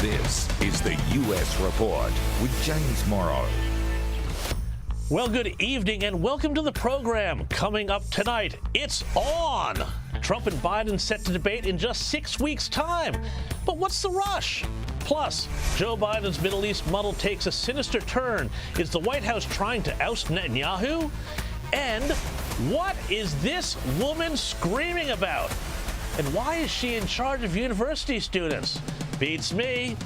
This is the U.S. Report with James Morrow. Well, good evening and welcome to the program. Coming up tonight, it's on! Trump and Biden set to debate in just 6 weeks' time. But what's the rush? Plus, Joe Biden's Middle East muddle takes a sinister turn. Is the White House trying to oust Netanyahu? And what is this woman screaming about? And why is she in charge of university students? Beats me.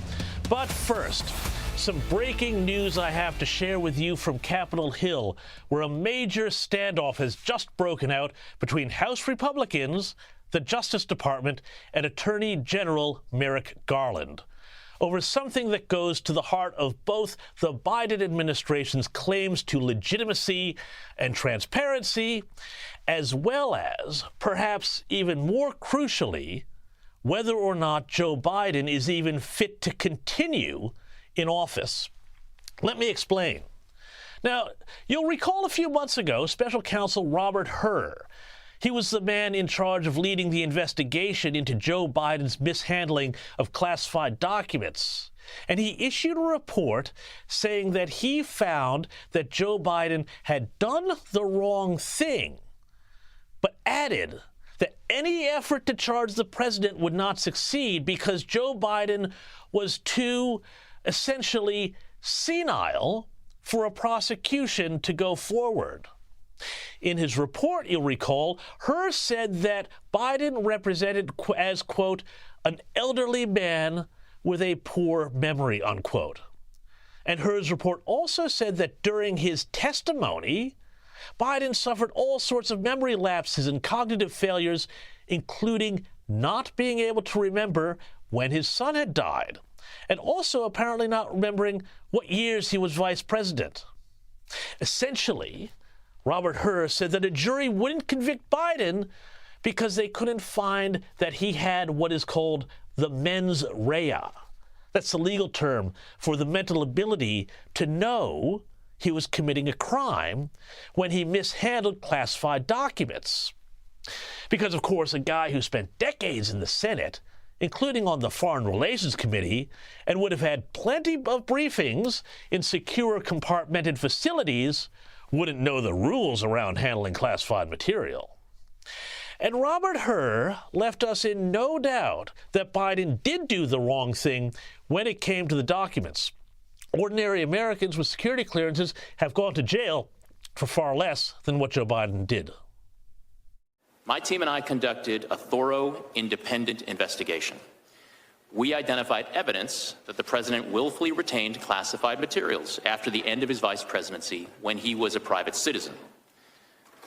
But first, some breaking news I have to share with you from Capitol Hill, where a major standoff has just broken out between House Republicans, the Justice Department, and Attorney General Merrick Garland over something that goes to the heart of both the Biden administration's claims to legitimacy and transparency, as well as, perhaps even more crucially, whether or not Joe Biden is even fit to continue in office. Let me explain. Now, you'll recall a few months ago, Special Counsel Robert Hur. He was the man in charge of leading the investigation into Joe Biden's mishandling of classified documents. And he issued a report saying that he found that Joe Biden had done the wrong thing, but added that any effort to charge the president would not succeed because Joe Biden was too essentially senile for a prosecution to go forward. In his report, you'll recall, Hur said that Biden represented as, quote, an elderly man with a poor memory, unquote. And Hur's report also said that during his testimony, Biden suffered all sorts of memory lapses and cognitive failures, including not being able to remember when his son had died, and also apparently not remembering what years he was vice president. Essentially, Robert Hur said that a jury wouldn't convict Biden because they couldn't find that he had what is called the mens rea. That's the legal term for the mental ability to know he was committing a crime when he mishandled classified documents. Because, of course, a guy who spent decades in the Senate, including on the Foreign Relations Committee, and would have had plenty of briefings in secure compartmented facilities, wouldn't know the rules around handling classified material. And Robert Hur left us in no doubt that Biden did do the wrong thing when it came to the documents. Ordinary Americans with security clearances have gone to jail for far less than what Joe Biden did. My team and I conducted a thorough, independent investigation. We identified evidence that the president willfully retained classified materials after the end of his vice presidency when he was a private citizen.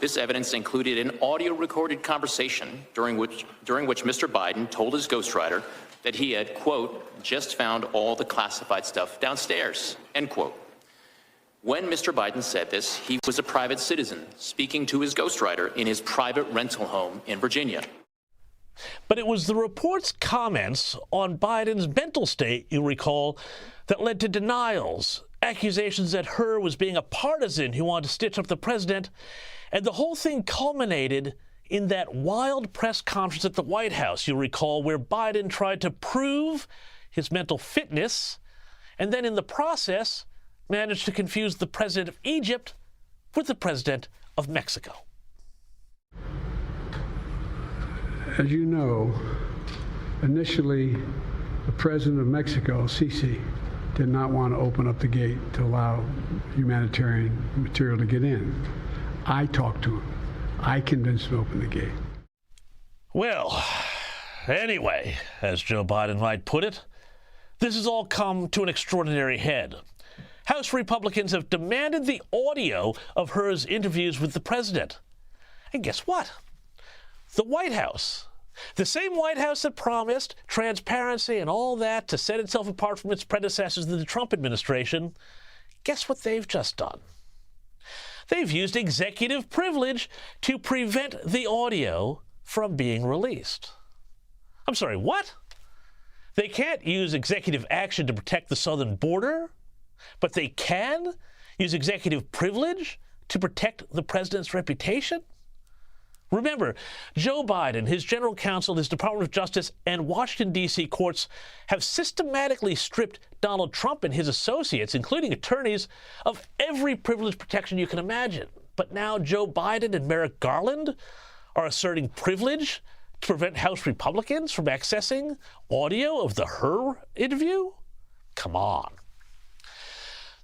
This evidence included an audio-recorded conversation during which Mr. Biden told his ghostwriter that he had, quote, just found all the classified stuff downstairs, end quote. When Mr. Biden said this, he was a private citizen speaking to his ghostwriter in his private rental home in Virginia. But it was the report's comments on Biden's mental state, you recall, that led to denials, accusations that Hur was being a partisan who wanted to stitch up the president, and the whole thing culminated in that wild press conference at the White House, you recall, where Biden tried to prove his mental fitness, and then in the process managed to confuse the president of Egypt with the president of Mexico. As you know, initially, the president of Mexico, Sisi, did not want to open up the gate to allow humanitarian material to get in. I talked to him. I convinced him to open the gate. Well, anyway, as Joe Biden might put it, this has all come to an extraordinary head. House Republicans have demanded the audio of Hur's interviews with the president. And guess what? The White House, the same White House that promised transparency and all that to set itself apart from its predecessors in the Trump administration, guess what they've just done? They've used executive privilege to prevent the audio from being released. I'm sorry, what? They can't use executive action to protect the southern border, but they can use executive privilege to protect the president's reputation? Remember, Joe Biden, his general counsel, his Department of Justice, and Washington, D.C. courts have systematically stripped Donald Trump and his associates, including attorneys, of every privilege protection you can imagine. But now Joe Biden and Merrick Garland are asserting privilege to prevent House Republicans from accessing audio of the Her interview? Come on.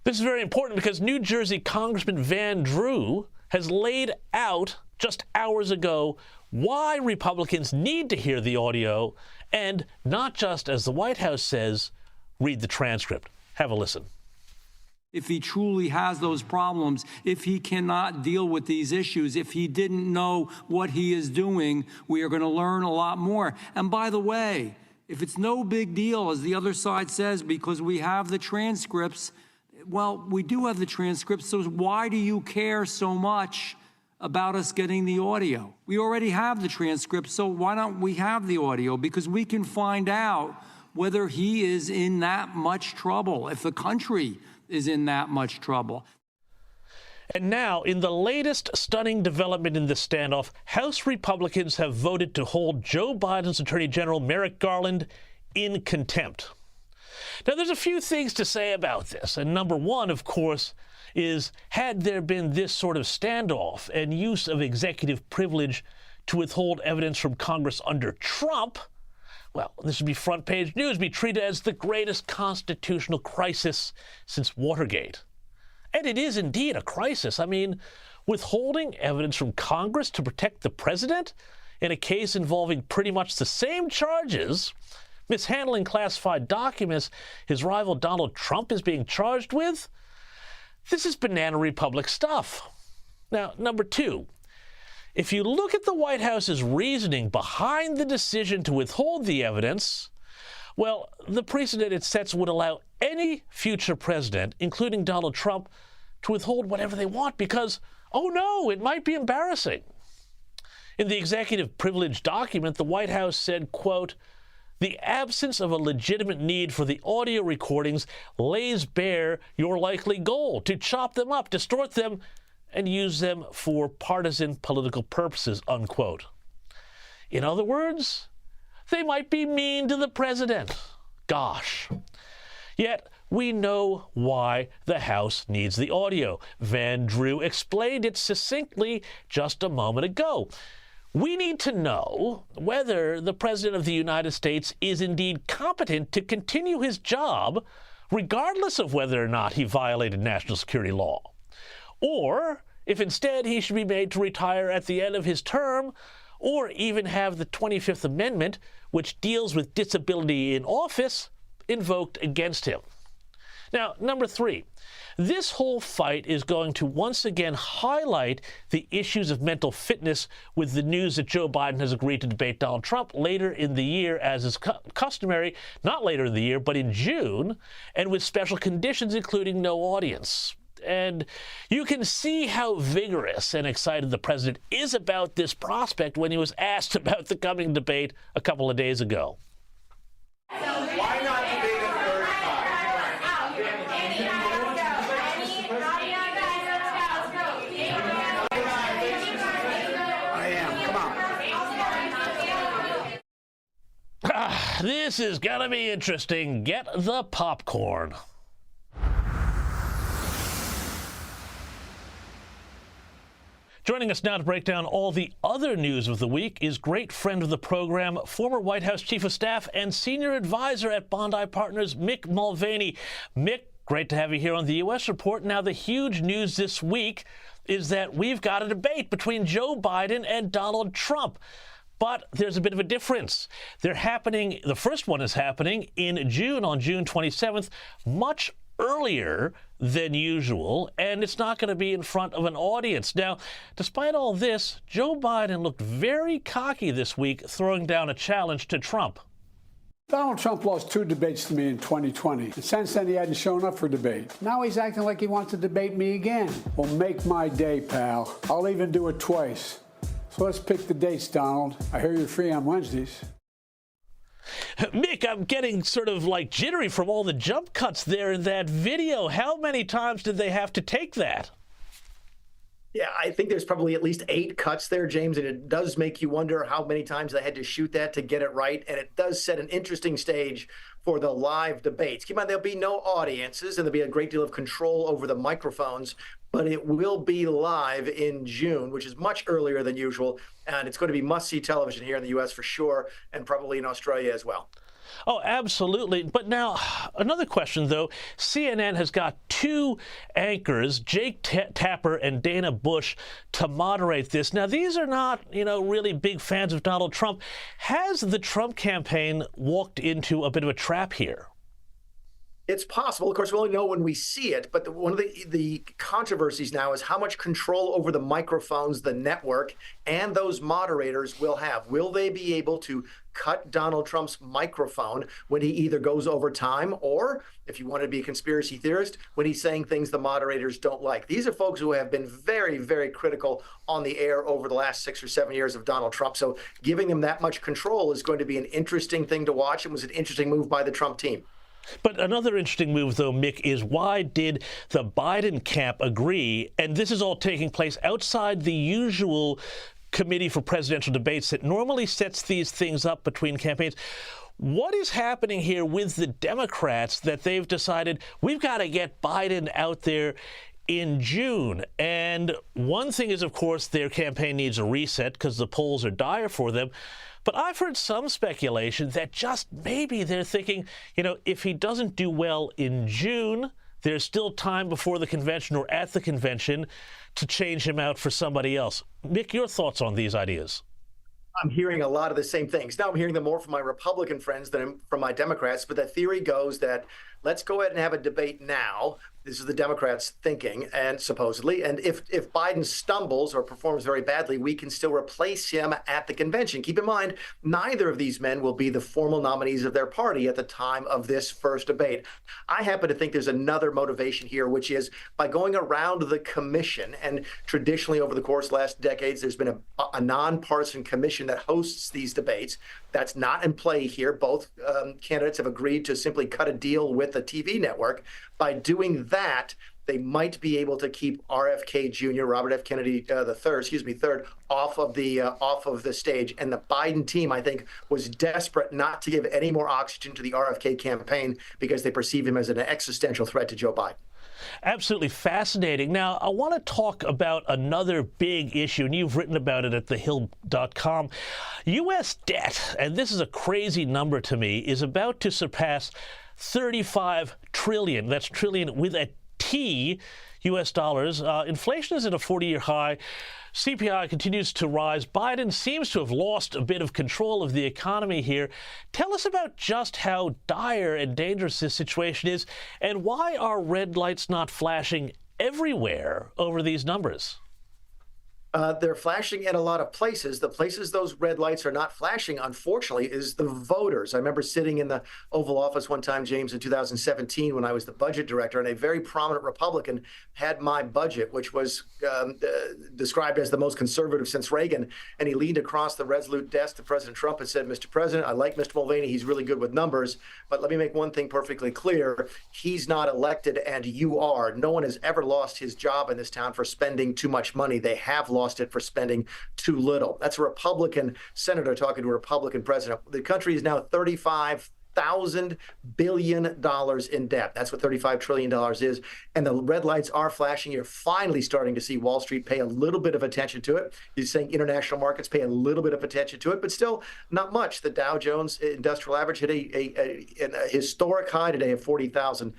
This is very important because New Jersey Congressman Van Drew has laid out just hours ago why Republicans need to hear the audio and not just, as the White House says, read the transcript. Have a listen. If he truly has those problems, if he cannot deal with these issues, if he didn't know what he is doing, we are going to learn a lot more. And by the way, if it's no big deal, as the other side says, because we have the transcripts, well, we do have the transcripts, so why do you care so much about us getting the audio? We already have the transcripts, so why don't we have the audio? Because we can find out whether he is in that much trouble, if the country is in that much trouble. And now, in the latest stunning development in the standoff, House Republicans have voted to hold Joe Biden's Attorney General Merrick Garland in contempt. Now, there's a few things to say about this, and number one, of course, is had there been this sort of standoff and use of executive privilege to withhold evidence from Congress under Trump, well, this would be front page news, be treated as the greatest constitutional crisis since Watergate. And it is indeed a crisis. I mean, withholding evidence from Congress to protect the president in a case involving pretty much the same charges, mishandling classified documents his rival Donald Trump is being charged with, this is Banana Republic stuff. Now, number two, if you look at the White House's reasoning behind the decision to withhold the evidence, well, the precedent it sets would allow any future president, including Donald Trump, to withhold whatever they want because, oh no, it might be embarrassing. In the executive privilege document, the White House said, quote, "The absence of a legitimate need for the audio recordings lays bare your likely goal to chop them up, distort them, and use them for partisan political purposes," unquote. In other words, they might be mean to the president. Gosh. Yet, we know why the House needs the audio. Van Drew explained it succinctly just a moment ago. We need to know whether the President of the United States is indeed competent to continue his job, regardless of whether or not he violated national security law. Or if instead he should be made to retire at the end of his term, or even have the 25th Amendment, which deals with disability in office, invoked against him. Now, number three, this whole fight is going to once again highlight the issues of mental fitness with the news that Joe Biden has agreed to debate Donald Trump later in the year, as is customary, not later in the year, but in June, and with special conditions, including no audience. And you can see how vigorous and excited the president is about this prospect when he was asked about the coming debate a couple of days ago. Why not debate a third time? I am. Come on. This is gonna be interesting. Get the popcorn. Joining us now to break down all the other news of the week is great friend of the program, former White House Chief of Staff and Senior Advisor at Bondi Partners, Mick Mulvaney. Mick, great to have you here on the U.S. Report. Now, the huge news this week is that we've got a debate between Joe Biden and Donald Trump. But there's a bit of a difference. They're happening, the first one is happening in June, on June 27th, much earlier than usual, and it's not going to be in front of an audience. Now, despite all this, Joe Biden looked very cocky this week, throwing down a challenge to Trump. Donald Trump lost 2 debates to me in 2020. And since then, he hadn't shown up for debate. Now he's acting like he wants to debate me again. Well, make my day, pal. I'll even do it twice. So let's pick the dates, Donald. I hear you're free on Wednesdays. Mick, I'm getting sort of like jittery from all the jump cuts there in that video. How many times did they have to take that? Yeah, I think there's probably at least 8 cuts there, James, and it does make you wonder how many times they had to shoot that to get it right. And it does set an interesting stage for the live debates. Keep in mind, there'll be no audiences, and there'll be a great deal of control over the microphones, but it will be live in June, which is much earlier than usual. And it's going to be must-see television here in the U.S. for sure, and probably in Australia as well. Oh, absolutely. But now, another question, though. CNN has got 2 anchors, Jake Tapper and Dana Bush, to moderate this. Now, these are not, really big fans of Donald Trump. Has the Trump campaign walked into a bit of a trap here? It's possible. Of course, we only know when we see it. But one of the controversies now is how much control over the microphones, the network, and those moderators will have. Will they be able to cut Donald Trump's microphone when he either goes over time or, if you want to be a conspiracy theorist, when he's saying things the moderators don't like? These are folks who have been very, very critical on the air over the last 6 or 7 years of Donald Trump. So giving them that much control is going to be an interesting thing to watch. It was an interesting move by the Trump team. But another interesting move, though, Mick, is why did the Biden camp agree? And this is all taking place outside the usual committee for presidential debates that normally sets these things up between campaigns. What is happening here with the Democrats that they've decided we've got to get Biden out there in June? And one thing is, of course, their campaign needs a reset because the polls are dire for them. But I've heard some speculation that just maybe they're thinking, if he doesn't do well in June, there's still time before the convention or at the convention to change him out for somebody else. Mick, your thoughts on these ideas? I'm hearing a lot of the same things. Now I'm hearing them more from my Republican friends than from my Democrats. But the theory goes that let's go ahead and have a debate now. This is the Democrats thinking, and supposedly. And if Biden stumbles or performs very badly, we can still replace him at the convention. Keep in mind, neither of these men will be the formal nominees of their party at the time of this first debate. I happen to think there's another motivation here, which is by going around the commission. And traditionally, over the course of the last decades, there's been a nonpartisan commission that hosts these debates. That's not in play here. Both candidates have agreed to simply cut a deal with the TV network. By doing that, they might be able to keep RFK Jr., Robert F. Kennedy III, off of the stage. And the Biden team, I think, was desperate not to give any more oxygen to the RFK campaign because they perceive him as an existential threat to Joe Biden. Absolutely fascinating. Now, I want to talk about another big issue, and you've written about it at thehill.com. U.S. debt, and this is a crazy number to me, is about to surpass $35 trillion. That's trillion with a T, U.S. dollars. Inflation is at a 40-year high. CPI continues to rise. Biden seems to have lost a bit of control of the economy here. Tell us about just how dire and dangerous this situation is, and why are red lights not flashing everywhere over these numbers? They're flashing in a lot of places. The places those red lights are not flashing, unfortunately, is the voters. I remember sitting in the Oval Office one time, James, in 2017 when I was the budget director, and a very prominent Republican had my budget, which was described as the most conservative since Reagan. And he leaned across the resolute desk to President Trump and said, "Mr. President, I like Mr. Mulvaney. He's really good with numbers. But let me make one thing perfectly clear. He's not elected, and you are. No one has ever lost his job in this town for spending too much money. They have lost it for spending too little." That's a Republican senator talking to a Republican president. The country is now $35,000 billion in debt. That's what $35 trillion is. And the red lights are flashing. You're finally starting to see Wall Street pay a little bit of attention to it. You're saying international markets pay a little bit of attention to it, but still not much. The Dow Jones Industrial Average hit a historic high today of 40,000.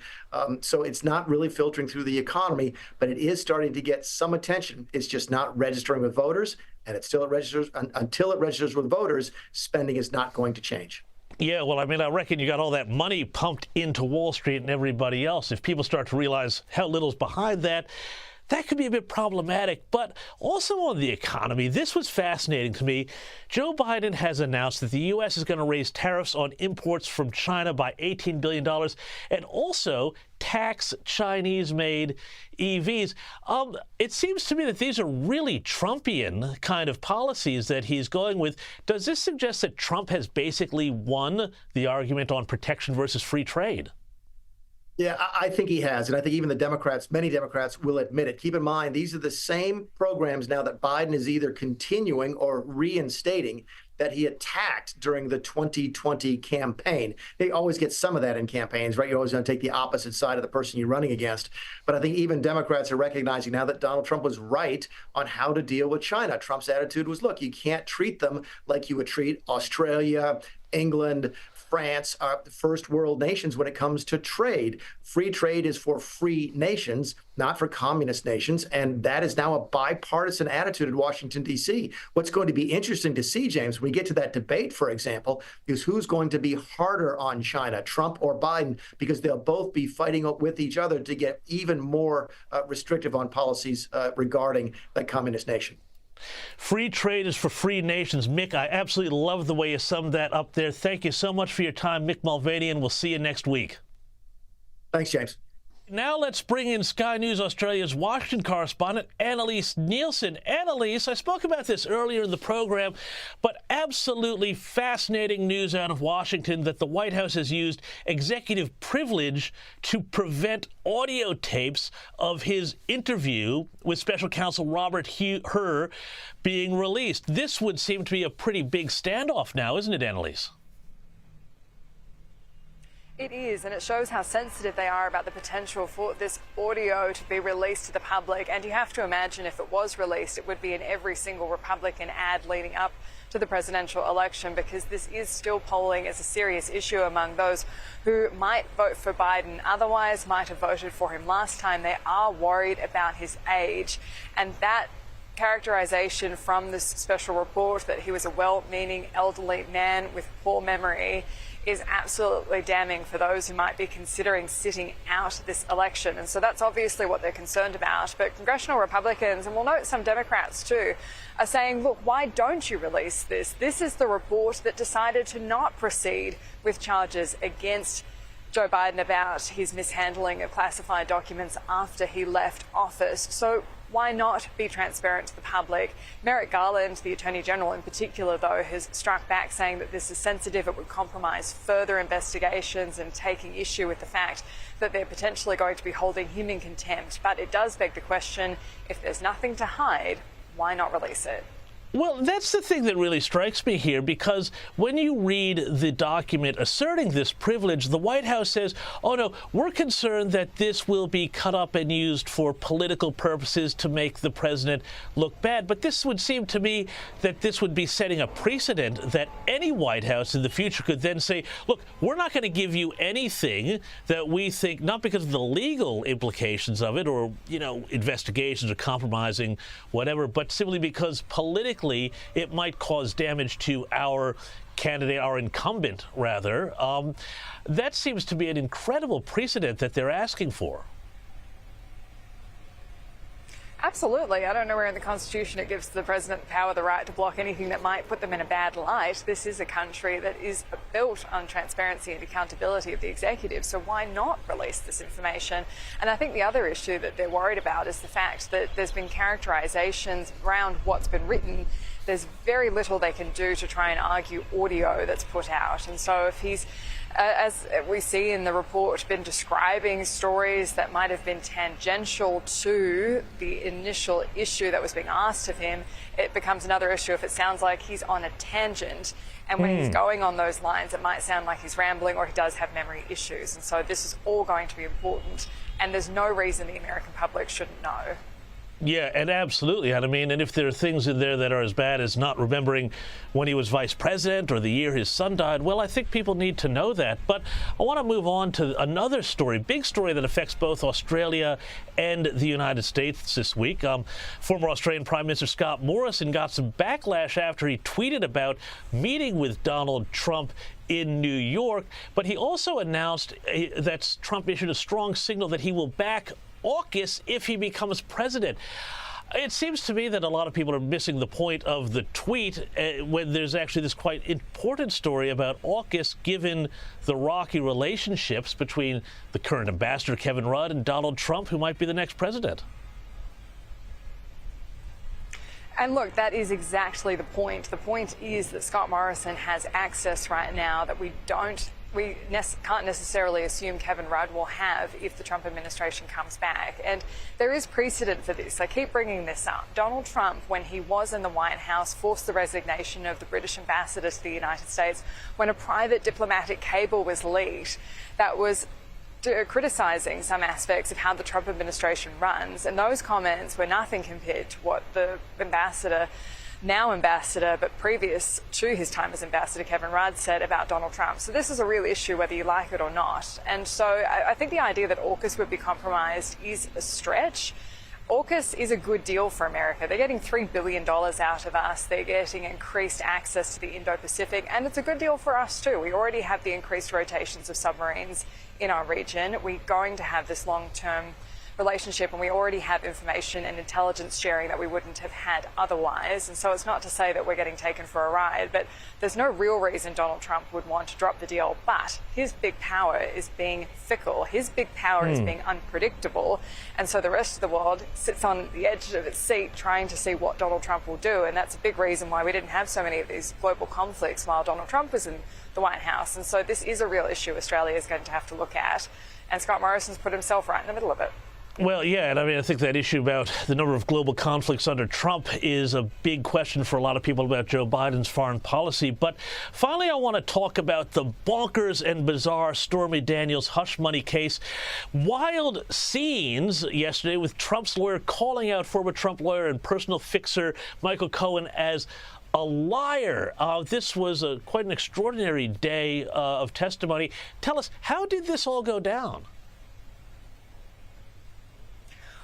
So it's not really filtering through the economy, but it is starting to get some attention. It's just not registering with voters. And until it registers with voters, spending is not going to change. Yeah, well, I mean, I reckon you got all that money pumped into Wall Street and everybody else. If people start to realize how little's behind that, that could be a bit problematic. But also on the economy, this was fascinating to me. Joe Biden has announced that the U.S. is going to raise tariffs on imports from China by $18 billion and also tax Chinese-made EVs. It seems to me that these are really Trumpian kind of policies that he's going with. Does this suggest that Trump has basically won the argument on protection versus free trade? Yeah, I think he has. And I think even the Democrats, many Democrats will admit it. Keep in mind, these are the same programs now that Biden is either continuing or reinstating that he attacked during the 2020 campaign. They always get some of that in campaigns, right? You're always going to take the opposite side of the person you're running against. But I think even Democrats are recognizing now that Donald Trump was right on how to deal with China. Trump's attitude was, look, you can't treat them like you would treat Australia, England, France, first world nations when it comes to trade. Free trade is for free nations, not for communist nations. And that is now a bipartisan attitude in Washington, D.C. What's going to be interesting to see, James, when we get to that debate, for example, is who's going to be harder on China, Trump or Biden, because they'll both be fighting with each other to get even more restrictive on policies regarding that communist nation. Free trade is for free nations. Mick, I absolutely love the way you summed that up there. Thank you so much for your time, Mick Mulvaney, and we'll see you next week. Thanks, James. Now let's bring in Sky News Australia's Washington correspondent, Annalise Nielsen. Annalise, I spoke about this earlier in the program, but absolutely fascinating news out of Washington that the White House has used executive privilege to prevent audio tapes of his interview with Special Counsel Robert Hur being released. This would seem to be a pretty big standoff now, isn't it, Annalise? It is, and it shows how sensitive they are about the potential for this audio to be released to the public. And you have to imagine if it was released, it would be in every single Republican ad leading up to the presidential election, because this is still polling as a serious issue among those who might vote for Biden, otherwise might have voted for him last time. They are worried about his age, and that characterization from this special report that he was a well-meaning elderly man with poor memory is absolutely damning for those who might be considering sitting out this election. And so that's obviously what they're concerned about. But congressional Republicans, and we'll note some Democrats too, are saying, look, why don't you release this? This is the report that decided to not proceed with charges against Joe Biden about his mishandling of classified documents after he left office. So why not be transparent to the public? Merrick Garland, the Attorney General in particular, though, has struck back saying that this is sensitive. It would compromise further investigations, and taking issue with the fact that they're potentially going to be holding him in contempt. But it does beg the question, if there's nothing to hide, why not release it? Well, that's the thing that really strikes me here, because when you read the document asserting this privilege, the White House says, oh, no, we're concerned that this will be cut up and used for political purposes to make the president look bad. But this would seem to me that this would be setting a precedent that any White House in the future could then say, look, we're not going to give you anything that we think, not because of the legal implications of it or, you know, investigations or compromising whatever, but simply because politically it might cause damage to our candidate, our incumbent, rather. That seems to be an incredible precedent that they're asking for. Absolutely. I don't know where in the Constitution it gives the president the power, the right to block anything that might put them in a bad light. This is a country that is built on transparency and accountability of the executive, so why not release this information? And I think the other issue that they're worried about is the fact that there's been characterizations around what's been written. There's very little they can do to try and argue audio that's put out. And so if he's, as we see in the report, been describing stories that might have been tangential to the initial issue that was being asked of him, it becomes another issue if it sounds like he's on a tangent. And when he's going on those lines, it might sound like he's rambling or he does have memory issues. And so this is all going to be important. And there's no reason the American public shouldn't know. Yeah, and absolutely. And I mean, and if there are things in there that are as bad as not remembering when he was vice president or the year his son died, well, I think people need to know that. But I want to move on to another story, big story that affects both Australia and the United States this week. Former Australian Prime Minister Scott Morrison got some backlash after he tweeted about meeting with Donald Trump in New York. But he also announced that Trump issued a strong signal that he will back AUKUS if he becomes president. It seems to me that a lot of people are missing the point of the tweet when there's actually this quite important story about AUKUS, given the rocky relationships between the current ambassador, Kevin Rudd, and Donald Trump, who might be the next president. And look, that is exactly the point. The point is that Scott Morrison has access right now that we don't we can't necessarily assume Kevin Rudd will have if the Trump administration comes back. And there is precedent for this. I keep bringing this up. Donald Trump, when he was in the White House, forced the resignation of the British ambassador to the United States when a private diplomatic cable was leaked that was criticising some aspects of how the Trump administration runs. And those comments were nothing compared to what the ambassador, now ambassador, but previous to his time as ambassador, Kevin Rudd, said about Donald Trump. So this is a real issue, whether you like it or not. And so I think the idea that AUKUS would be compromised is a stretch. AUKUS is a good deal for America. They're getting $3 billion out of us. They're getting increased access to the Indo-Pacific, and it's a good deal for us too. We already have the increased rotations of submarines in our region. We're going to have this long-term relationship, and we already have information and intelligence sharing that we wouldn't have had otherwise. And so it's not to say that we're getting taken for a ride, but there's no real reason Donald Trump would want to drop the deal. But his big power is being fickle. His big power is being unpredictable. And so the rest of the world sits on the edge of its seat trying to see what Donald Trump will do. And that's a big reason why we didn't have so many of these global conflicts while Donald Trump was in the White House. And so this is a real issue Australia is going to have to look at. And Scott Morrison's put himself right in the middle of it. Well, yeah, and I mean, I think that issue about the number of global conflicts under Trump is a big question for a lot of people about Joe Biden's foreign policy. But finally, I want to talk about the bonkers and bizarre Stormy Daniels hush money case. Wild scenes yesterday with Trump's lawyer calling out former Trump lawyer and personal fixer Michael Cohen as a liar. This was quite an extraordinary day of testimony. Tell us, how did this all go down?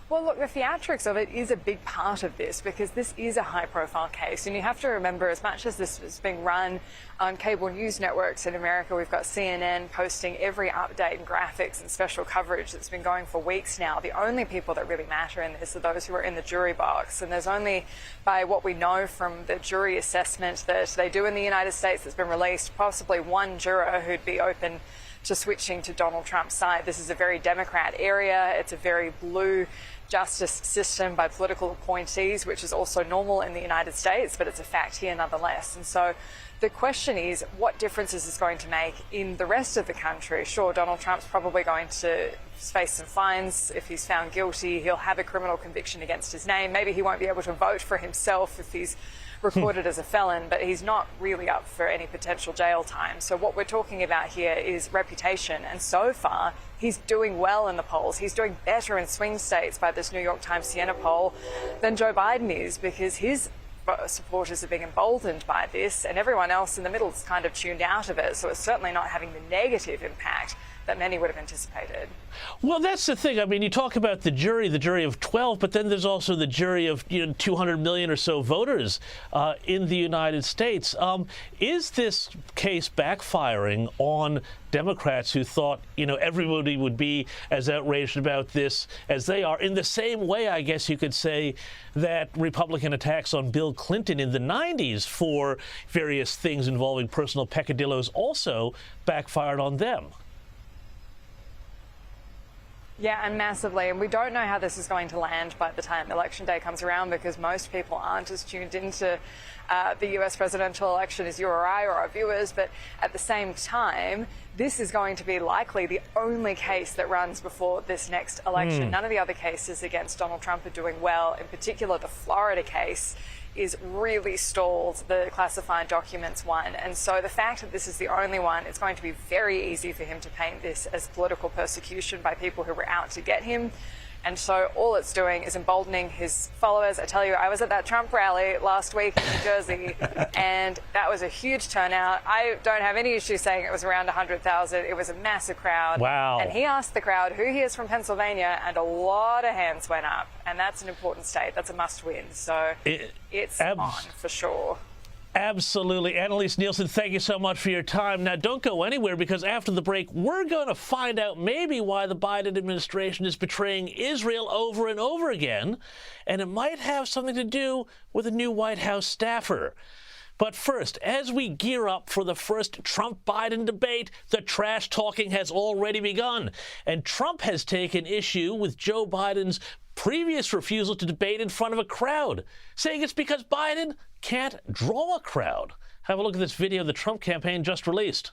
Well, look, the theatrics of it is a big part of this because this is a high-profile case. And you have to remember, as much as this is being run on cable news networks in America, we've got CNN posting every update and graphics and special coverage that's been going for weeks now. The only people that really matter in this are those who are in the jury box. And there's only, by what we know from the jury assessment that they do in the United States that's been released, possibly one juror who'd be open to switching to Donald Trump's side. This is a very Democrat area. It's a very blue justice system by political appointees, which is also normal in the United States, but it's a fact here nonetheless. And so the question is, what difference is this going to make in the rest of the country? Sure, Donald Trump's probably going to face some fines. If he's found guilty, he'll have a criminal conviction against his name. Maybe he won't be able to vote for himself if he's recorded as a felon, but he's not really up for any potential jail time. So what we're talking about here is reputation. And so far, he's doing well in the polls. He's doing better in swing states by this New York Times Siena poll than Joe Biden is, because his supporters are being emboldened by this, and everyone else in the middle is kind of tuned out of it. So it's certainly not having the negative impact that many would have anticipated. Well, that's the thing. I mean, you talk about the jury of 12, but then there's also the jury of 200 million or so voters in the United States. Is this case backfiring on Democrats who thought, everybody would be as outraged about this as they are, in the same way, I guess you could say, that Republican attacks on Bill Clinton in the 90s for various things involving personal peccadillos also backfired on them? Yeah, and massively. And we don't know how this is going to land by the time Election Day comes around, because most people aren't as tuned into the US presidential election as you or I or our viewers. But at the same time, this is going to be likely the only case that runs before this next election. None of the other cases against Donald Trump are doing well. In particular, the Florida case is really stalled, the classified documents one. And so the fact that this is the only one, it's going to be very easy for him to paint this as political persecution by people who were out to get him. And so all it's doing is emboldening his followers. I tell you, I was at that Trump rally last week in New Jersey, and that was a huge turnout. I don't have any issue saying it was around 100,000. It was a massive crowd. Wow. And he asked the crowd who he is from Pennsylvania, and a lot of hands went up. And that's an important state. That's a must-win. So it's on for sure. Absolutely. Annalise Nielsen, thank you so much for your time. Now, don't go anywhere, because after the break, we're going to find out maybe why the Biden administration is betraying Israel over and over again, and it might have something to do with a new White House staffer. But first, as we gear up for the first Trump-Biden debate, the trash talking has already begun, and Trump has taken issue with Joe Biden's previous refusal to debate in front of a crowd, saying it's because Biden can't draw a crowd. Have a look at this video the Trump campaign just released.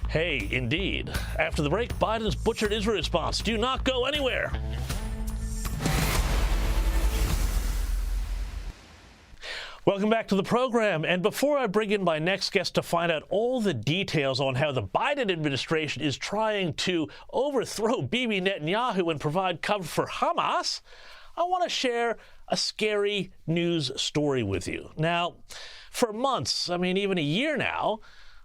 Hey, indeed. After the break, Biden's butchered Israel response. Do not go anywhere. Welcome back to the program. And before I bring in my next guest to find out all the details on how the Biden administration is trying to overthrow Bibi Netanyahu and provide cover for Hamas, I want to share a scary news story with you. Now, for months, even a year now,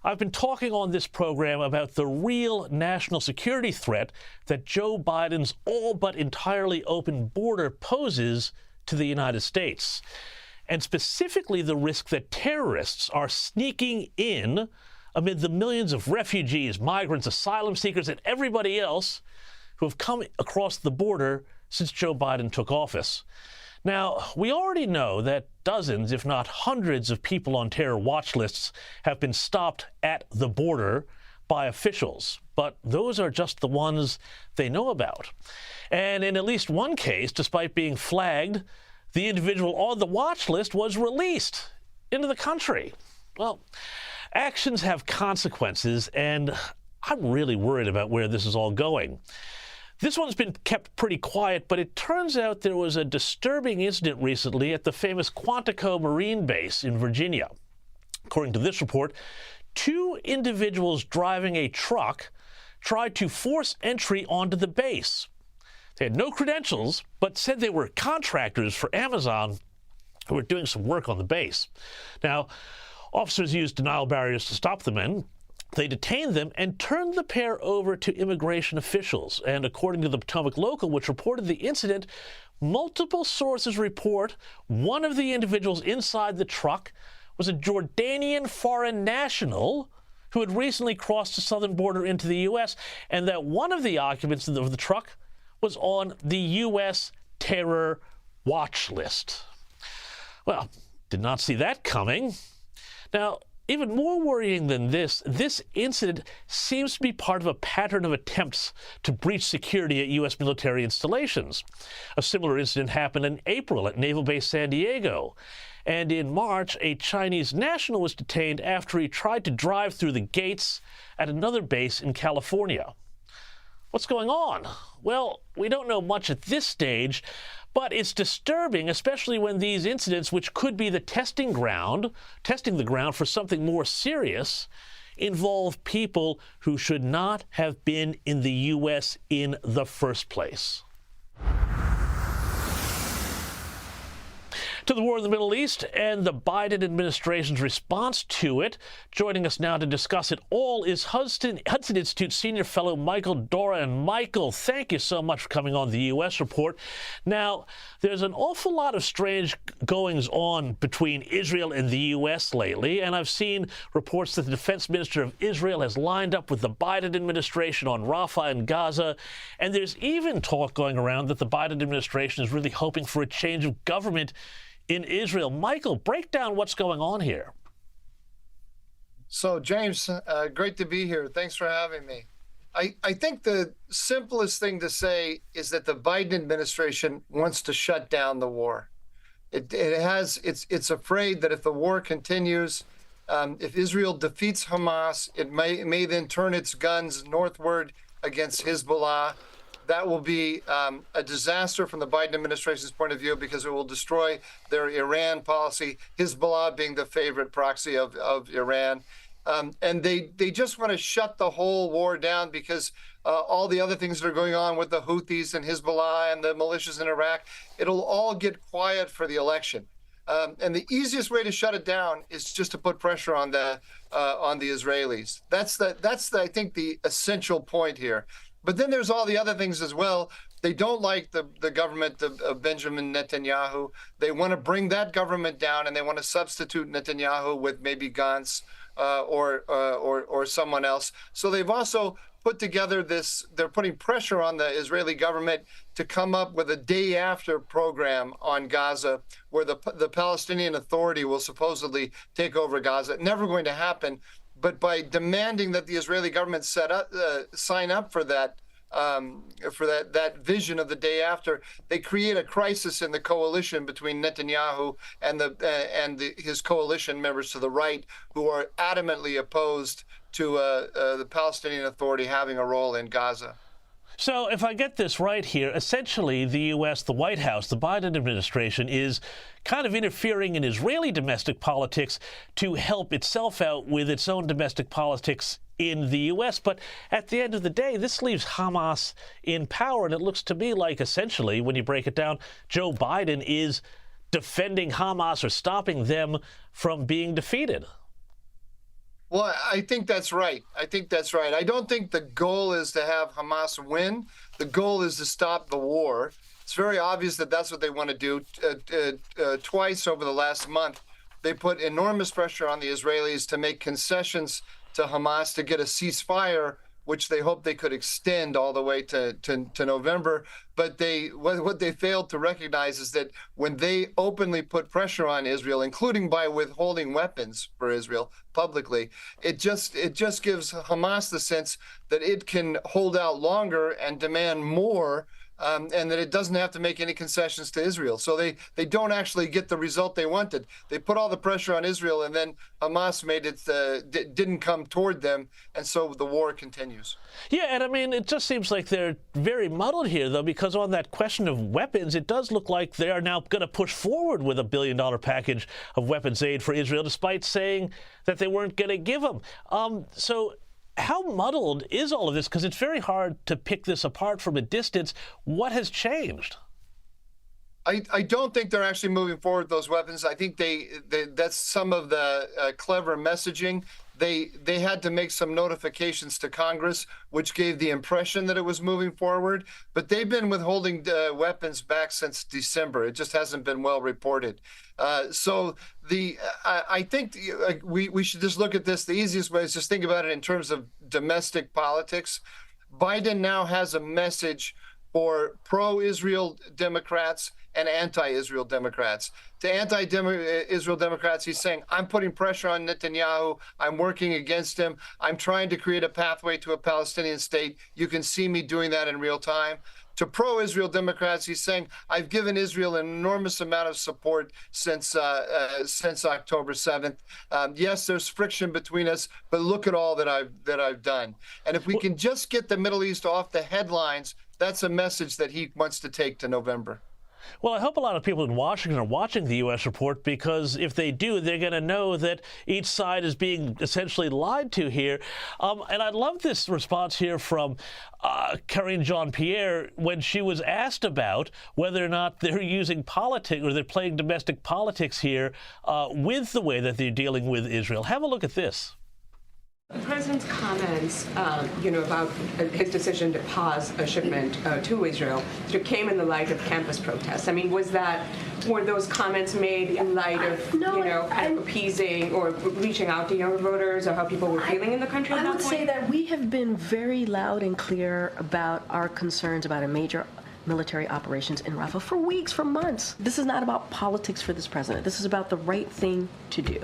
I've been talking on this program about the real national security threat that Joe Biden's all but entirely open border poses to the United States, and specifically the risk that terrorists are sneaking in amid the millions of refugees, migrants, asylum seekers, and everybody else who have come across the border since Joe Biden took office. Now, we already know that dozens, if not hundreds, of people on terror watch lists have been stopped at the border by officials, but those are just the ones they know about. And in at least one case, despite being flagged, the individual on the watch list was released into the country. Well, actions have consequences, and I'm really worried about where this is all going. This one's been kept pretty quiet, but it turns out there was a disturbing incident recently at the famous Quantico Marine Base in Virginia. According to this report, 2 individuals driving a truck tried to force entry onto the base. They had no credentials, but said they were contractors for Amazon who were doing some work on the base. Now, officers used denial barriers to stop the men. They detained them and turned the pair over to immigration officials. And according to the Potomac Local, which reported the incident, multiple sources report one of the individuals inside the truck was a Jordanian foreign national who had recently crossed the southern border into the U.S., and that one of the occupants of the truck was on the U.S. terror watch list. Well, did not see that coming. Now, even more worrying than this incident seems to be part of a pattern of attempts to breach security at U.S. military installations. A similar incident happened in April at Naval Base San Diego. And in March, a Chinese national was detained after he tried to drive through the gates at another base in California. What's going on? Well, we don't know much at this stage, but it's disturbing, especially when these incidents, which could be the testing the ground for something more serious, involve people who should not have been in the U.S. in the first place. To the war in the Middle East and the Biden administration's response to it. Joining us now to discuss it all is Hudson Institute Senior Fellow Michael Dora. And Michael, thank you so much for coming on the U.S. Report. Now, there's an awful lot of strange goings-on between Israel and the U.S. lately, and I've seen reports that the defense minister of Israel has lined up with the Biden administration on Rafah and Gaza, and there's even talk going around that the Biden administration is really hoping for a change of government in Israel. Michael, break down what's going on here. So, James, great to be here. Thanks for having me. I think the simplest thing to say is that the Biden administration wants to shut down the war. It's afraid that if the war continues, if Israel defeats Hamas, it may then turn its guns northward against Hezbollah. That will be a disaster from the Biden administration's point of view because it will destroy their Iran policy, Hezbollah being the favorite proxy of Iran. And they just want to shut the whole war down because all the other things that are going on with the Houthis and Hezbollah and the militias in Iraq, it'll all get quiet for the election. And the easiest way to shut it down is just to put pressure on the Israelis. That's I think the essential point here. But then there's all the other things as well. They don't like the government of Benjamin Netanyahu. They want to bring that government down, and they want to substitute Netanyahu with maybe Gantz or someone else. So they've also put together this. They're putting pressure on the Israeli government to come up with a day after program on Gaza, where the Palestinian Authority will supposedly take over Gaza. Never going to happen. But by demanding that the Israeli government sign up for that for that vision of the day after, they create a crisis in the coalition between Netanyahu and his coalition members to the right, who are adamantly opposed to the Palestinian Authority having a role in Gaza. So if I get this right here, essentially the U.S., the White House, the Biden administration is kind of interfering in Israeli domestic politics to help itself out with its own domestic politics in the U.S. But at the end of the day, this leaves Hamas in power. And it looks to me like essentially, when you break it down, Joe Biden is defending Hamas or stopping them from being defeated. Well, I think that's right. I don't think the goal is to have Hamas win. The goal is to stop the war. It's very obvious that that's what they want to do. Twice over the last month, they put enormous pressure on the Israelis to make concessions to Hamas to get a ceasefire, which they hope they could extend all the way to November. But what they failed to recognize is that when they openly put pressure on Israel, including by withholding weapons for Israel publicly, it just gives Hamas the sense that it can hold out longer and demand more, and that it doesn't have to make any concessions to Israel. So they don't actually get the result they wanted. They put all the pressure on Israel, and then Hamas didn't come toward them, and so the war continues. Yeah, and I mean, it just seems like they're very muddled here, though, because on that question of weapons, it does look like they are now going to push forward with $1 billion package of weapons aid for Israel, despite saying that they weren't going to give them. So how muddled is all of this? Because it's very hard to pick this apart from a distance. What has changed? I don't think they're actually moving forward with those weapons. I think that's some of the clever messaging. They had to make some notifications to Congress, which gave the impression that it was moving forward. But they've been withholding weapons back since December. It just hasn't been well reported. So I think we should just look at this. The easiest way is just think about it in terms of domestic politics. Biden now has a message for pro-Israel Democrats and anti-Israel Democrats. To anti-Israel Democrats, he's saying, I'm putting pressure on Netanyahu. I'm working against him. I'm trying to create a pathway to a Palestinian state. You can see me doing that in real time. To pro-Israel Democrats, he's saying, I've given Israel an enormous amount of support since October 7th. Yes, there's friction between us, but look at all that I've done. And if we can just get the Middle East off the headlines, that's a message that he wants to take to November. Well, I hope a lot of people in Washington are watching the U.S. report, because if they do, they're going to know that each side is being essentially lied to here. And I love this response here from Karine Jean-Pierre when she was asked about whether or not they're using politics or they're playing domestic politics here with the way that they're dealing with Israel. Have a look at this. The president's comments, about his decision to pause a shipment to Israel came in the light of campus protests. I mean, were those comments made in light of, kind of appeasing or reaching out to younger voters, or how people were feeling in the country at that point? I would say that we have been very loud and clear about our concerns about a major military operations in Rafah for weeks, for months. This is not about politics for this president. This is about the right thing to do.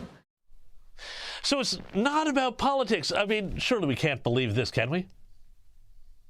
So it's not about politics. I mean, surely we can't believe this, can we?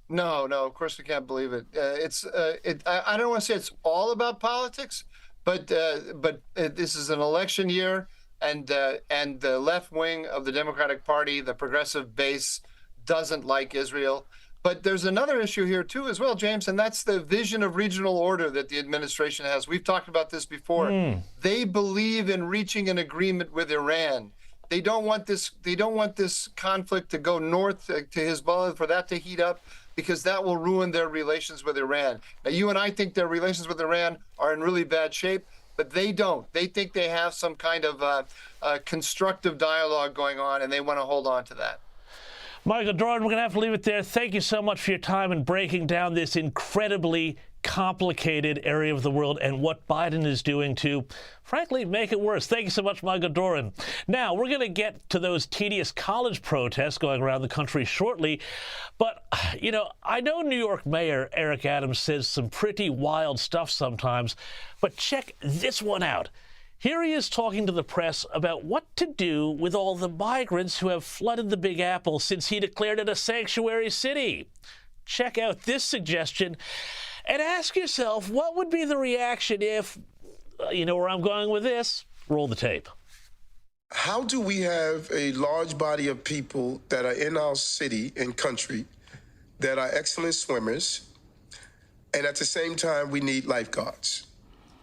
No, of course we can't believe it. I don't want to say it's all about politics, but this is an election year, and the left wing of the Democratic Party, the progressive base, doesn't like Israel. But there's another issue here too as well, James, and that's the vision of regional order that the administration has. We've talked about this before. They believe in reaching an agreement with Iran. They don't want this conflict to go north to Hezbollah, for that to heat up, because that will ruin their relations with Iran. Now, you and I think their relations with Iran are in really bad shape, but they don't. They think they have some kind of constructive dialogue going on, and they want to hold on to that. Michael Doran, we're going to have to leave it there. Thank you so much for your time in breaking down this incredibly complicated area of the world and what Biden is doing to, frankly, make it worse. Thank you so much, Michael Doran. Now, we're going to get to those tedious college protests going around the country shortly. But, I know New York Mayor Eric Adams says some pretty wild stuff sometimes, but check this one out. Here he is talking to the press about what to do with all the migrants who have flooded the Big Apple since he declared it a sanctuary city. check out this suggestion and ask yourself, what would be the reaction if, you know where I'm going with this? Roll the tape. How do we have a large body of people that are in our city and country that are excellent swimmers, and at the same time we need lifeguards?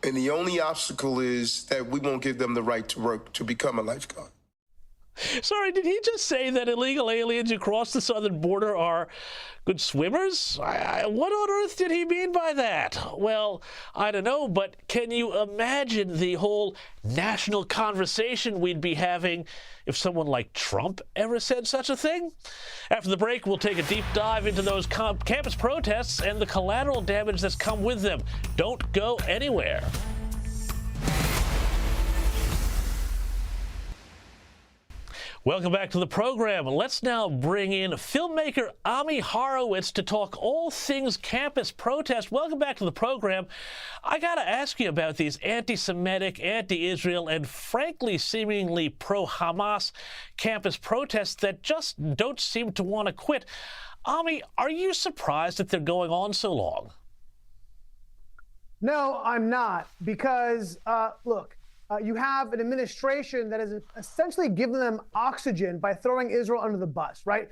And the only obstacle is that we won't give them the right to work to become a lifeguard. Sorry, did he just say that illegal aliens who cross the southern border are good swimmers? What on earth did he mean by that? Well, I don't know, but can you imagine the whole national conversation we'd be having if someone like Trump ever said such a thing? After the break, we'll take a deep dive into those campus protests and the collateral damage that's come with them. Don't go anywhere. Welcome back to the program. Let's now bring in filmmaker Ami Horowitz to talk all things campus protest. Welcome back to the program. I got to ask you about these anti-Semitic, anti-Israel, and frankly, seemingly pro-Hamas campus protests that just don't seem to want to quit. Ami, are you surprised that they're going on so long? No, I'm not, because, look, you have an administration that has essentially given them oxygen by throwing Israel under the bus, right?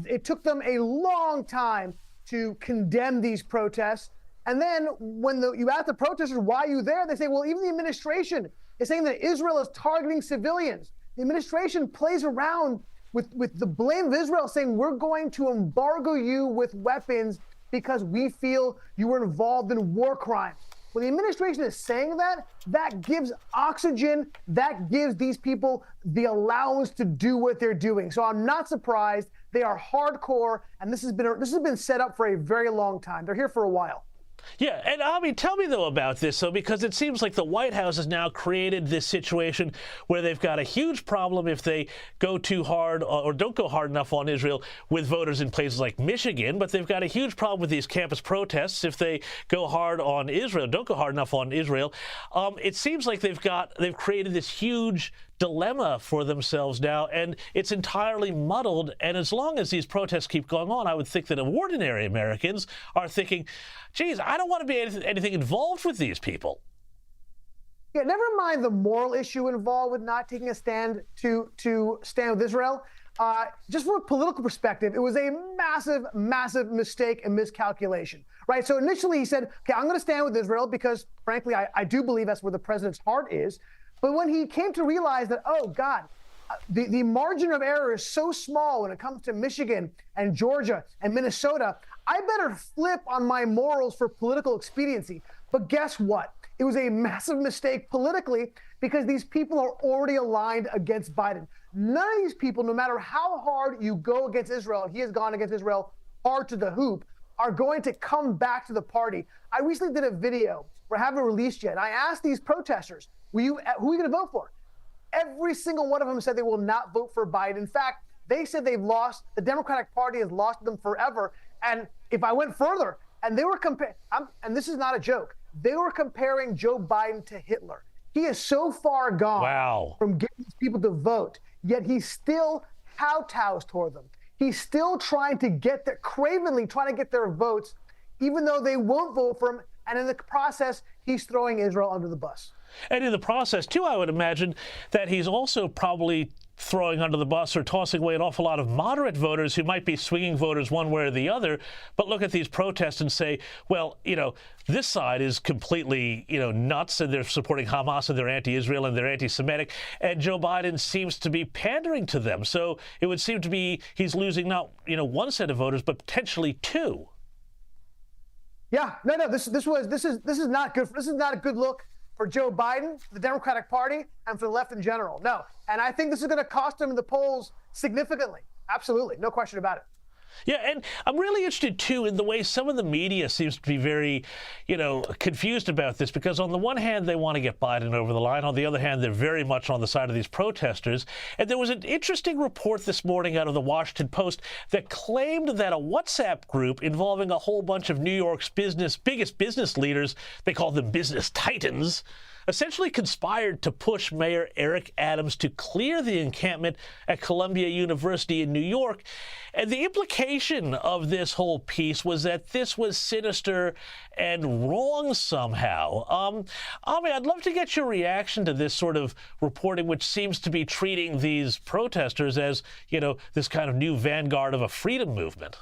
It took them a long time to condemn these protests. And then when you ask the protesters, why are you there? They say, well, even the administration is saying that Israel is targeting civilians. The administration plays around with the blame of Israel, saying we're going to embargo you with weapons because we feel you were involved in war crimes. When the administration is saying that, that gives oxygen, that gives these people the allowance to do what they're doing. So I'm not surprised. They are hardcore, and this has been set up for a very long time. They're here for a while. Yeah, and Ami, tell me, though, about this, because it seems like the White House has now created this situation where they've got a huge problem if they go too hard or don't go hard enough on Israel with voters in places like Michigan, but they've got a huge problem with these campus protests if they go hard on Israel, don't go hard enough on Israel. It seems like they've created this huge dilemma for themselves now, and it's entirely muddled. And as long as these protests keep going on, I would think that ordinary Americans are thinking, geez, I don't want to be anything involved with these people. Yeah, never mind the moral issue involved with not taking a stand to stand with Israel. Just from a political perspective, it was a massive, massive mistake and miscalculation, right? So initially he said, okay, I'm going to stand with Israel because, frankly, I do believe that's where the president's heart is. But when he came to realize that, oh, God, the margin of error is so small when it comes to Michigan and Georgia and Minnesota, I better flip on my morals for political expediency. But guess what? It was a massive mistake politically because these people are already aligned against Biden. None of these people, no matter how hard you go against Israel, and he has gone against Israel hard to the hoop, are going to come back to the party. I recently did a video, we haven't released yet, and I asked these protesters, who are you going to vote for? Every single one of them said they will not vote for Biden. In fact, they said they've lost, the Democratic Party has lost them forever. And if I went further, and they were comparing, and this is not a joke, they were comparing Joe Biden to Hitler. He is so far gone from getting these people to vote, yet he's still kowtows toward them. He's still trying to get cravenly trying to get their votes, even though they won't vote for him. And in the process, he's throwing Israel under the bus. And in the process, too, I would imagine that he's also probably throwing under the bus or tossing away an awful lot of moderate voters who might be swinging voters one way or the other, but look at these protests and say, well, this side is completely, nuts, and they're supporting Hamas, and they're anti-Israel, and they're anti-Semitic, and Joe Biden seems to be pandering to them. So it would seem to be he's losing not, one set of voters, but potentially two. Yeah, no, this is not good. This is not a good look for Joe Biden, the Democratic Party, and for the left in general. No. And I think this is going to cost him in the polls significantly. Absolutely. No question about it. Yeah, and I'm really interested, too, in the way some of the media seems to be very, confused about this, because on the one hand, they want to get Biden over the line. On the other hand, they're very much on the side of these protesters. And there was an interesting report this morning out of the Washington Post that claimed that a WhatsApp group involving a whole bunch of New York's biggest business leaders, they call them business titans, essentially conspired to push Mayor Eric Adams to clear the encampment at Columbia University in New York. And the implication of this whole piece was that this was sinister and wrong somehow. Ami, I'd love to get your reaction to this sort of reporting, which seems to be treating these protesters as, this kind of new vanguard of a freedom movement.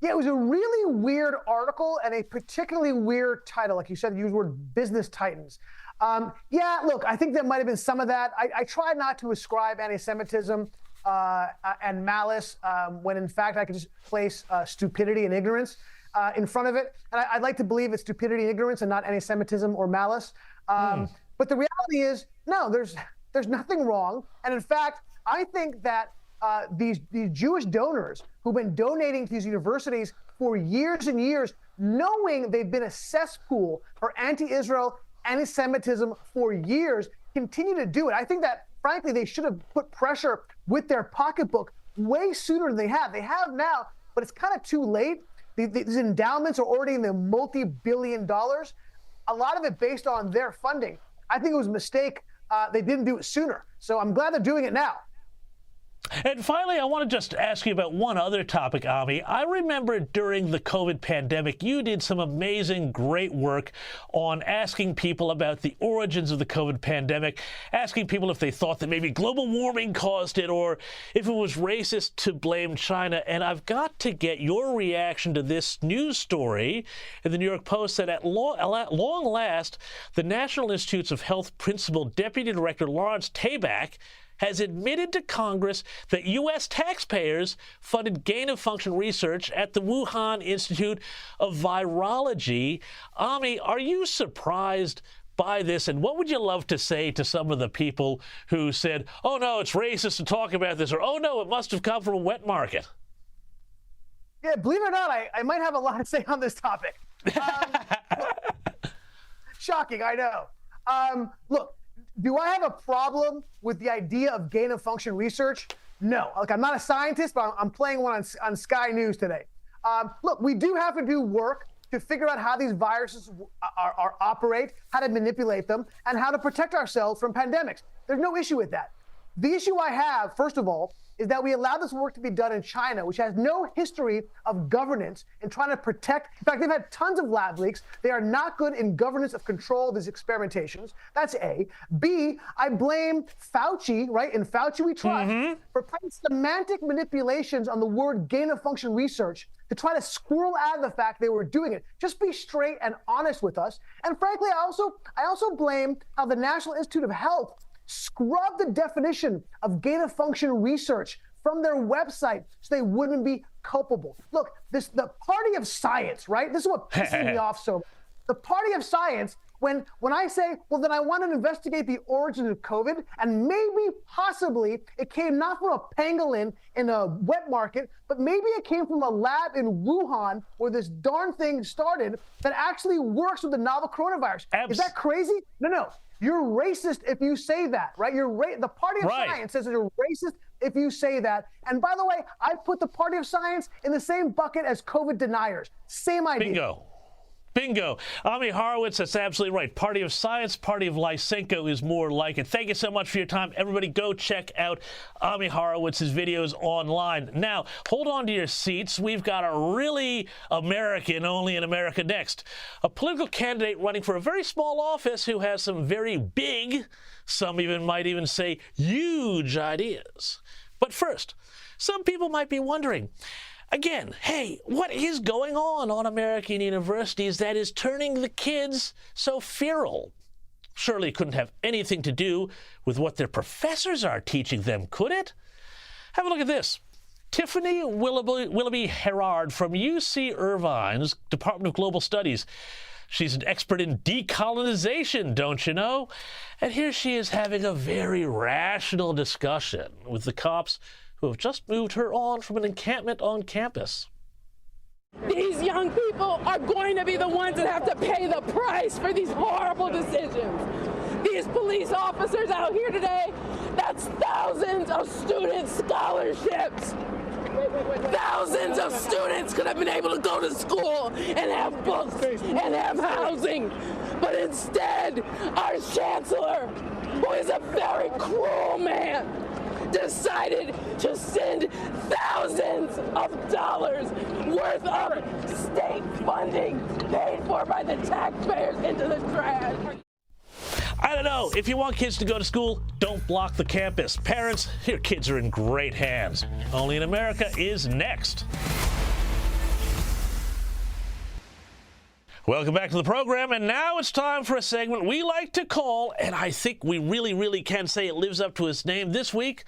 Yeah, it was a really weird article and a particularly weird title. Like you said, you used the word business titans. Yeah, look, I think there might have been some of that. I try not to ascribe anti-Semitism and malice when, in fact, I could just place stupidity and ignorance in front of it. And I'd like to believe it's stupidity and ignorance and not anti-Semitism or malice. But the reality is, no, there's nothing wrong. And in fact, I think that these Jewish donors who've been donating to these universities for years and years, knowing they've been a cesspool for anti-Israel, anti-Semitism for years, continue to do it. I think that, frankly, they should have put pressure with their pocketbook way sooner than they have. They have now, but it's kind of too late. These endowments are already in the multi-billion dollars, a lot of it based on their funding. I think it was a mistake they didn't do it sooner. So I'm glad they're doing it now. And finally, I want to just ask you about one other topic, Ami. I remember during the COVID pandemic, you did some amazing, great work on asking people about the origins of the COVID pandemic, asking people if they thought that maybe global warming caused it or if it was racist to blame China. And I've got to get your reaction to this news story in the New York Post that at long last, the National Institutes of Health Principal Deputy Director Lawrence Tabak has admitted to Congress that U.S. taxpayers funded gain-of-function research at the Wuhan Institute of Virology. Ami, are you surprised by this? And what would you love to say to some of the people who said, oh, no, it's racist to talk about this, or, oh, no, it must have come from a wet market? Yeah, believe it or not, I might have a lot to say on this topic. Shocking, I know. Look, do I have a problem with the idea of gain-of-function research? No. Like, I'm not a scientist, but I'm playing one on Sky News today. Look, we do have to do work to figure out how these viruses operate, how to manipulate them, and how to protect ourselves from pandemics. There's no issue with that. The issue I have, first of all, is that we allow this work to be done in China, which has no history of governance in trying to protect. In fact, they've had tons of lab leaks. They are not good in governance of control of these experimentations. That's A. B, I blame Fauci, right? In Fauci we trust, for putting semantic manipulations on the word gain-of-function research to try to squirrel out of the fact they were doing it. Just be straight and honest with us. And frankly, I also blame how the National Institute of Health scrub the definition of gain-of-function research from their website so they wouldn't be culpable. Look, the party of science, right? This is what pisses me off so much. The party of science, when I say, well, then I want to investigate the origins of COVID, and maybe, possibly, it came not from a pangolin in a wet market, but maybe it came from a lab in Wuhan where this darn thing started that actually works with the novel coronavirus. Is that crazy? No. You're racist if you say that, right? The party of science says that you're racist if you say that. And by the way, I put the party of science in the same bucket as COVID deniers. Same idea. Bingo. Ami Horowitz, that's absolutely right. Party of science, party of Lysenko is more like it. Thank you so much for your time. Everybody go check out Ami Horowitz's videos online. Now, hold on to your seats. We've got a really American, only in America next. A political candidate running for a very small office who has some very big, some might even say huge ideas. But first, some people might be wondering, again, hey, what is going on American universities that is turning the kids so feral? Surely it couldn't have anything to do with what their professors are teaching them, could it? Have a look at this. Tiffany Willoughby Herard from UC Irvine's Department of Global Studies. She's an expert in decolonization, don't you know? And here she is having a very rational discussion with the cops who have just moved her on from an encampment on campus. These young people are going to be the ones that have to pay the price for these horrible decisions. These police officers out here today, that's thousands of student scholarships. thousands of students could have been able to go to school and have books and have housing. But instead, our chancellor, who is a very cruel man, decided to send thousands of dollars worth of state funding paid for by the taxpayers into the trash. I don't know. If you want kids to go to school, don't block the campus. Parents, your kids are in great hands. Only in America is next. Welcome back to the program, and now it's time for a segment we like to call, and I think we really can say it lives up to its name this week,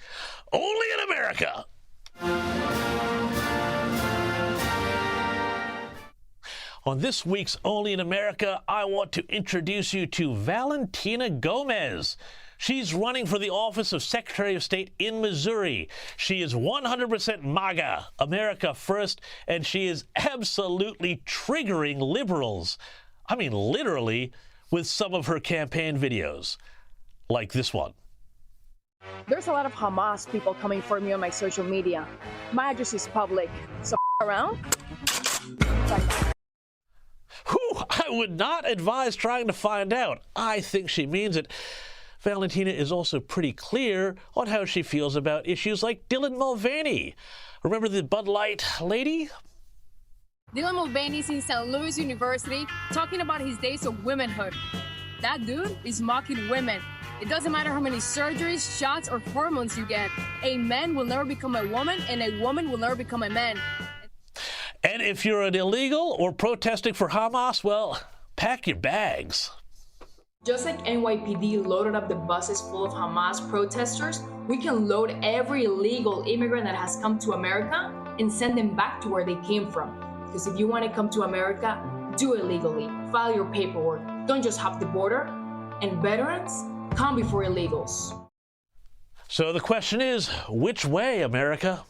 Only in America. On this week's Only in America, I want to introduce you to Valentina Gomez. She's running for the office of Secretary of State in Missouri. She is 100% MAGA, America First, and she is absolutely triggering liberals. I mean, literally, with some of her campaign videos, like this one. There's a lot of Hamas people coming for me on my social media. My address is public, so around. Whew, I would not advise trying to find out. I think she means it. Valentina is also pretty clear on how she feels about issues like Dylan Mulvaney. Remember the Bud Light lady? Dylan Mulvaney's in St. Louis University talking about his days of womanhood. That dude is mocking women. It doesn't matter how many surgeries, shots, or hormones you get. A man will never become a woman, and a woman will never become a man. And if you're an illegal or protesting for Hamas, well, pack your bags. Just like NYPD loaded up the buses full of Hamas protesters, we can load every illegal immigrant that has come to America and send them back to where they came from. Because if you want to come to America, do it legally. File your paperwork. Don't just hop the border. And veterans, come before illegals. So the question is, which way, America?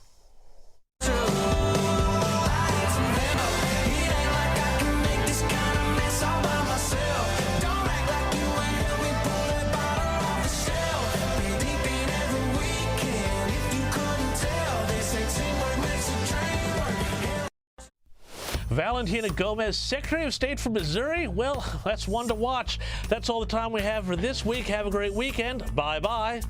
Valentina Gomez, Secretary of State for Missouri? Well, that's one to watch. That's all the time we have for this week. Have a great weekend. Bye-bye.